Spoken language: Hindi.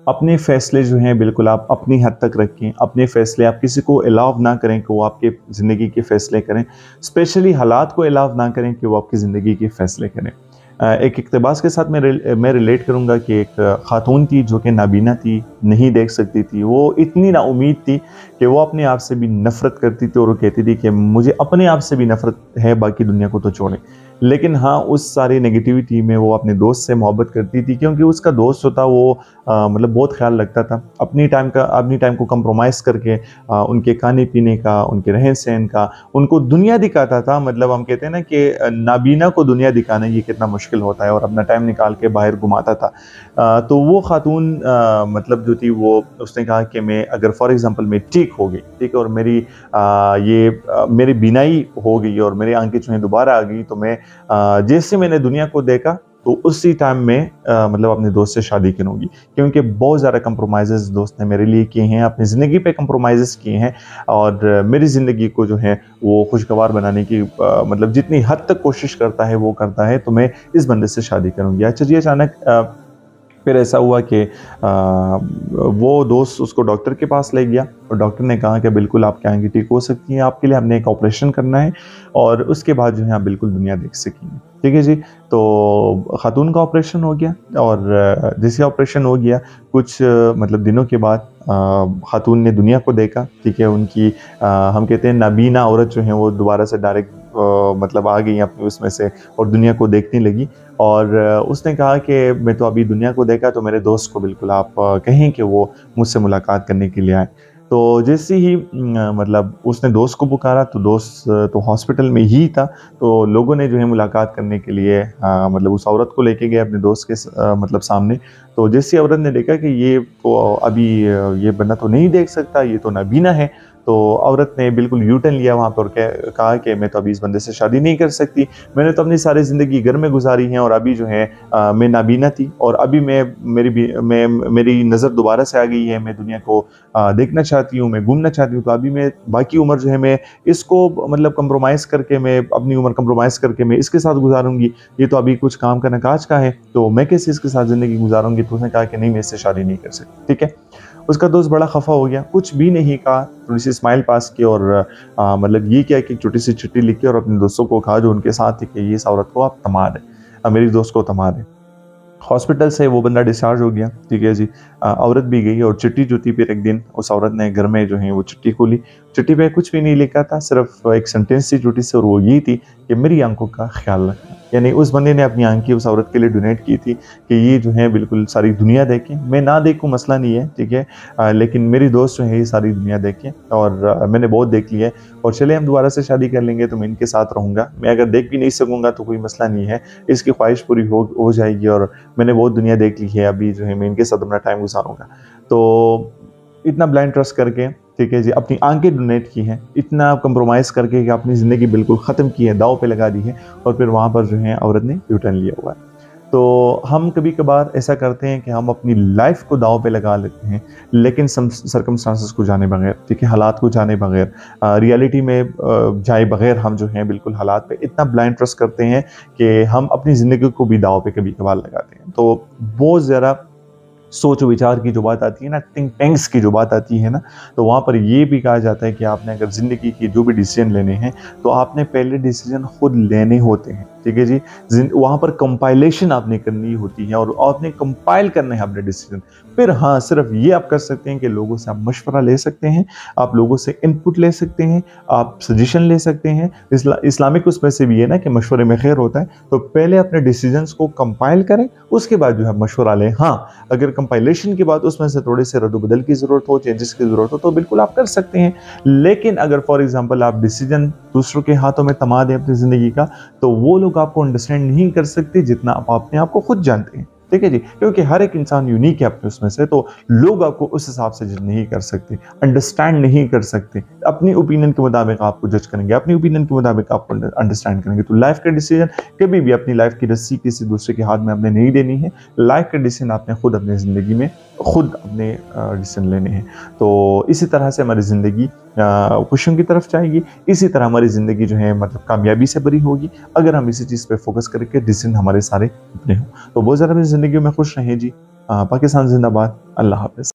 अपने फ़ैसले जो हैं बिल्कुल आप अपनी हद तक रखें। अपने फ़ैसले आप किसी को अलाउ ना करें कि वो आपके ज़िंदगी के फ़ैसले करें। स्पेशली हालात को अलाउ ना करें कि वो आपकी ज़िंदगी के फ़ैसले करें। एक इक़्तिबास के साथ मैं रिलेट करूँगा कि एक ख़ातून थी जो कि नाबीना थी, नहीं देख सकती थी। वो इतनी नाउम्मीद थी कि वो अपने आप से भी नफ़रत करती थी और वो कहती थी कि मुझे अपने आप से भी नफ़रत है, बाकी दुनिया को तो छोड़ें। लेकिन हाँ, उस सारी नेगेटिविटी में वो अपने दोस्त से मोहब्बत करती थी, क्योंकि उसका दोस्त जो था वो मतलब बहुत ख़्याल रखता था। अपनी टाइम को कंप्रोमाइज़ करके उनके खाने-पीने का, उनके रहन-सहन का, उनको दुनिया दिखाता था। मतलब हम कहते हैं ना कि नाबीना को दुनिया दिखाना ये कितना मुश्किल होता है, और अपना टाइम निकाल के बाहर घुमाता था। तो वो ख़ातून मतलब जो थी वो उसने कहा कि मैं अगर फ़ॉर एग्ज़ाम्पल मैं ठीक हो गई, ठीक है, और मेरी बीनाई हो गई और मेरी आँखें जो हैं दोबारा आ गई, तो मैं जैसे मैंने दुनिया को देखा तो उसी टाइम में मतलब अपने दोस्त से शादी करूँगी, क्योंकि बहुत ज़्यादा कंप्रोमाइज़ेज़ दोस्त ने मेरे लिए किए हैं, अपनी ज़िंदगी पे कंप्रोमाइज़ेज़ किए हैं, और मेरी ज़िंदगी को जो है वो खुशगवार बनाने की मतलब जितनी हद तक कोशिश करता है वो करता है, तो मैं इस बंदे से शादी करूँगी। अच्छा जी, अचानक फिर ऐसा हुआ कि वो दोस्त उसको डॉक्टर के पास ले गया, और डॉक्टर ने कहा कि बिल्कुल आपकी आँखें ठीक हो सकती हैं, आपके लिए हमने एक ऑपरेशन करना है और उसके बाद जो है आप बिल्कुल दुनिया देख सकेंगे। ठीक है जी। तो ख़ातून का ऑपरेशन हो गया, और जैसे ऑपरेशन हो गया कुछ मतलब दिनों के बाद ख़ातून ने दुनिया को देखा। ठीक है, उनकी हम कहते हैं नाबीना औरत जो है वो दोबारा से डायरेक्ट मतलब आ गई अपनी उसमें से और दुनिया को देखने लगी, और उसने कहा कि मैं तो अभी दुनिया को देखा, तो मेरे दोस्त को बिल्कुल आप कहें कि वो मुझसे मुलाकात करने के लिए आए। तो जैसे ही मतलब उसने दोस्त को पुकारा, तो दोस्त तो हॉस्पिटल में ही था, तो लोगों ने जो है मुलाकात करने के लिए मतलब उस औरत को लेके गए अपने दोस्त के मतलब सामने। तो जैसे औरत ने देखा कि ये तो अभी ये बंदा तो नहीं देख सकता, ये तो नाबीना है, तो औरत ने बिल्कुल यू टर्न लिया वहाँ पर, कहा कि मैं तो अभी इस बंदे से शादी नहीं कर सकती, मैंने तो अपनी सारी ज़िंदगी घर में गुजारी है, और अभी जो है मैं नाबीना थी, और अभी मेरी नज़र दोबारा से आ गई है, मैं दुनिया को देखना चाहती हूँ, मैं घूमना चाहती हूँ, तो अभी मैं बाकी उम्र जो है मैं इसको मतलब कंप्रोमाइज़ करके, मैं अपनी उम्र कंप्रोमाइज़ करके मैं इसके साथ गुजारूंगी, ये तो अभी कुछ काम का नकाज का है, तो मैं कैसे इसके साथ ज़िंदगी गुजारूंगी। तो उसने कहा कि नहीं, मैं इससे शादी नहीं कर सकती। ठीक है, उसका दोस्त बड़ा खफा हो गया, कुछ भी नहीं कहा, थोड़ी सी स्माइल पास की, और मतलब ये किया कि एक छोटी सी चिट्ठी लिखी और अपने दोस्तों को कहा जो उनके साथ थी कि ये इस औरत को आप थमा दें, मेरी दोस्त को थमा दें। हॉस्पिटल से वो बंदा डिस्चार्ज हो गया। ठीक है जी। औरत भी गई, और चिट्ठी जो थी फिर एक दिन उस औरत ने घर में जो है वो चिट्ठी खोली। चिट्ठी पे कुछ भी नहीं लिखा था, सिर्फ एक सेंटेंस थी छोटी सी, और वो ये थी कि मेरी आंखों का ख्याल रखना। यानी उस बंदे ने अपनी आंखें उस औरत के लिए डोनेट की थी कि ये जो है बिल्कुल सारी दुनिया देखें, मैं ना देखूं मसला नहीं है, ठीक है, लेकिन मेरी दोस्त जो है ये सारी दुनिया देखें, और मैंने बहुत देख लिया है, और चले हम दोबारा से शादी कर लेंगे तो मैं इनके साथ रहूँगा, मैं अगर देख भी नहीं सकूँगा तो कोई मसला नहीं है, इसकी ख्वाहिश पूरी हो जाएगी, और मैंने बहुत दुनिया देख ली है, अभी जो है मैं इनके साथ अपना टाइम गुजारूंगा। तो इतना ब्लाइंड ट्रस्ट करके, ठीक है जी, अपनी आंखें डोनेट की हैं, इतना कंप्रोमाइज़ करके कि अपनी ज़िंदगी बिल्कुल ख़त्म की है, दाव पे लगा दी है, और फिर वहाँ पर जो है औरत ने यू टर्न लिया हुआ है। तो हम कभी कभार ऐसा करते हैं कि हम अपनी लाइफ को दाव पे लगा लेते हैं, लेकिन सर्कमस्टांसेस को जाने बगैर, ठीक है, हालात को जाने बगैर, रियलिटी में जाए बगैर हम जो हैं बिल्कुल हालात पे इतना ब्लाइंड ट्रस्ट करते हैं कि हम अपनी ज़िंदगी को भी दाव पे कभी कभार लगाते हैं। तो बहुत ज़्यादा सोच विचार की जो बात आती है ना, थिंक टैंक्स की जो बात आती है ना, तो वहाँ पर ये भी कहा जाता है कि आपने अगर ज़िंदगी की जो भी डिसीजन लेने हैं, तो आपने पहले डिसीजन खुद लेने होते हैं। ठीक है जी। वहाँ पर कंपाइलेशन आपने करनी होती है, और आपने कंपाइल करना है अपने डिसीजन। फिर हाँ, सिर्फ ये आप कर सकते हैं कि लोगों से आप मशवरा ले सकते हैं, आप लोगों से इनपुट ले सकते हैं, आप सजेशन ले सकते हैं। इस्लामिक उसमें से भी है ना कि मशवरे में खैर होता है, तो पहले अपने डिसीजंस को कंपाइल करें, उसके बाद जो है मशवरा लें। हाँ, अगर कंपाइलेशन के बाद उसमें से थोड़े से रद्द-बदल की ज़रूरत हो, चेंजेस की ज़रूरत हो, तो बिल्कुल आप कर सकते हैं। लेकिन अगर फॉर एग्जांपल आप डिसीजन दूसरों के हाथों में थमा दें अपनी ज़िंदगी का, तो वो लोग आपको अंडरस्टैंड नहीं कर सकते जितना आप अपने आप को खुद जानते हैं। ठीक है जी, क्योंकि हर एक इंसान यूनिक है अपने उसमें से, तो लोग आपको उस हिसाब से जज नहीं कर सकते, अंडरस्टैंड नहीं कर सकते। अपनी ओपिनियन के मुताबिक आपको जज करेंगे, अपनी ओपिनियन के मुताबिक आपको अंडरस्टैंड करेंगे। तो लाइफ का डिसीजन कभी भी अपनी लाइफ की रस्सी किसी दूसरे के हाथ में आपने नहीं देनी है। लाइफ का डिसीजन आपने खुद अपनी ज़िंदगी में खुद अपने डिसीजन लेने हैं। तो इसी तरह से हमारी ज़िंदगी खुशियों की तरफ जाएगी, इसी तरह हमारी ज़िंदगी जो है मतलब कामयाबी से भरी होगी, अगर हम इसी चीज़ पे फोकस करके डिसीजन हमारे सारे अपने हों। तो बहुत ज़्यादा अपनी ज़िंदगी में खुश रहें जी। पाकिस्तान जिंदाबाद। अल्लाह हाफ़िज़।